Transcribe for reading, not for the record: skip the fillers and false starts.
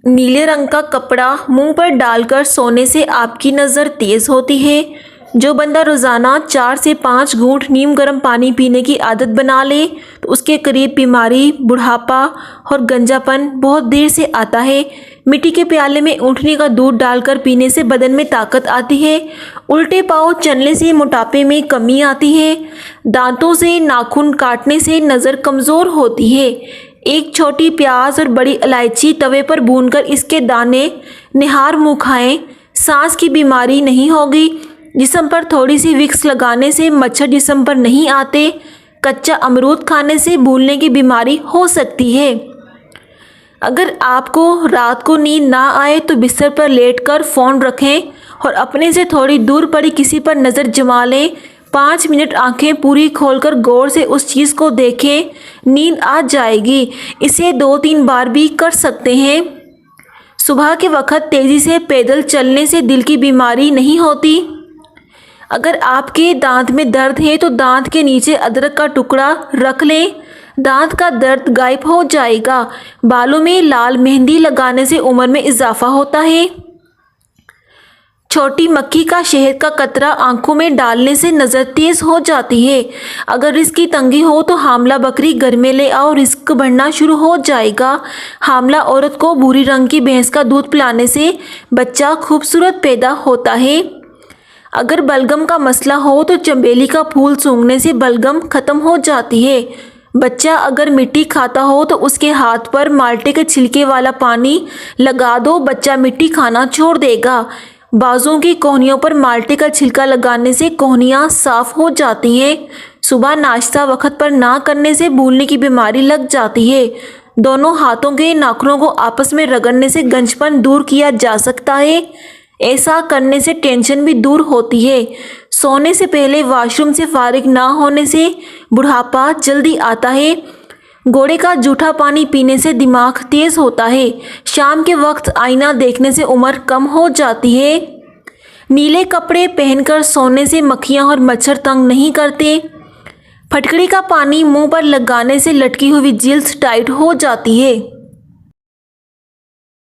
نیلے رنگ کا کپڑا منہ پر ڈال کر سونے سے آپ کی نظر تیز ہوتی ہے۔ جو بندہ روزانہ 4 سے 5 گھونٹ نیم گرم پانی پینے کی عادت بنا لے تو اس کے قریب بیماری، بڑھاپا اور گنجا پن بہت دیر سے آتا ہے۔ مٹی کے پیالے میں اونٹنی کا دودھ ڈال کر پینے سے بدن میں طاقت آتی ہے۔ الٹے پاؤں چلنے سے موٹاپے میں کمی آتی ہے۔ دانتوں سے ناخن کاٹنے سے نظر کمزور ہوتی ہے۔ ایک چھوٹی پیاز اور بڑی الائچی توے پر بھون کر اس کے دانے نہار منہ کھائیں، سانس کی بیماری نہیں ہوگی۔ جسم پر تھوڑی سی وکس لگانے سے مچھر جسم پر نہیں آتے۔ کچا امرود کھانے سے بھولنے کی بیماری ہو سکتی ہے۔ اگر آپ کو رات کو نیند نہ آئے تو بستر پر لیٹ کر فون رکھیں اور اپنے سے تھوڑی دور پڑی کسی پر نظر جما لیں۔ 5 منٹ آنکھیں پوری کھول کر غور سے اس چیز کو دیکھیں، نیند آ جائے گی۔ اسے 2-3 بار بھی کر سکتے ہیں۔ صبح کے وقت تیزی سے پیدل چلنے سے دل کی بیماری نہیں ہوتی۔ اگر آپ کے دانت میں درد ہے تو دانت کے نیچے ادرک کا ٹکڑا رکھ لیں، دانت کا درد غائب ہو جائے گا۔ بالوں میں لال مہندی لگانے سے عمر میں اضافہ ہوتا ہے۔ چھوٹی مکھی کا شہد کا قطرہ آنکھوں میں ڈالنے سے نظر تیز ہو جاتی ہے۔ اگر رزق کی تنگی ہو تو حاملہ بکری گھر میں لے آؤ، رزق بڑھنا شروع ہو جائے گا۔ حاملہ عورت کو بھوری رنگ کی بھینس کا دودھ پلانے سے بچہ خوبصورت پیدا ہوتا ہے۔ اگر بلغم کا مسئلہ ہو تو چنبیلی کا پھول سونگھنے سے بلغم ختم ہو جاتی ہے۔ بچہ اگر مٹی کھاتا ہو تو اس کے ہاتھ پر مالٹے کے چھلکے والا پانی لگا دو، بچہ مٹی کھانا چھوڑ دے گا۔ بازوں کی کونیوں پر مالٹے کا چھلکا لگانے سے کونیاں صاف ہو جاتی ہیں۔ صبح ناشتہ وقت پر نہ کرنے سے بھولنے کی بیماری لگ جاتی ہے۔ دونوں ہاتھوں کے ناخنوں کو آپس میں رگڑنے سے گنج پن دور کیا جا سکتا ہے۔ ایسا کرنے سے ٹینشن بھی دور ہوتی ہے۔ سونے سے پہلے واش روم سے فارغ نہ ہونے سے بڑھاپا جلدی آتا ہے۔ گھوڑے کا جھوٹا پانی پینے سے دماغ تیز ہوتا ہے۔ شام کے وقت آئینہ دیکھنے سے عمر کم ہو جاتی ہے۔ نیلے کپڑے پہن کر سونے سے مکھیاں اور مچھر تنگ نہیں کرتے۔ پھٹکڑی کا پانی منہ پر لگانے سے لٹکی ہوئی جلد ٹائٹ ہو جاتی ہے۔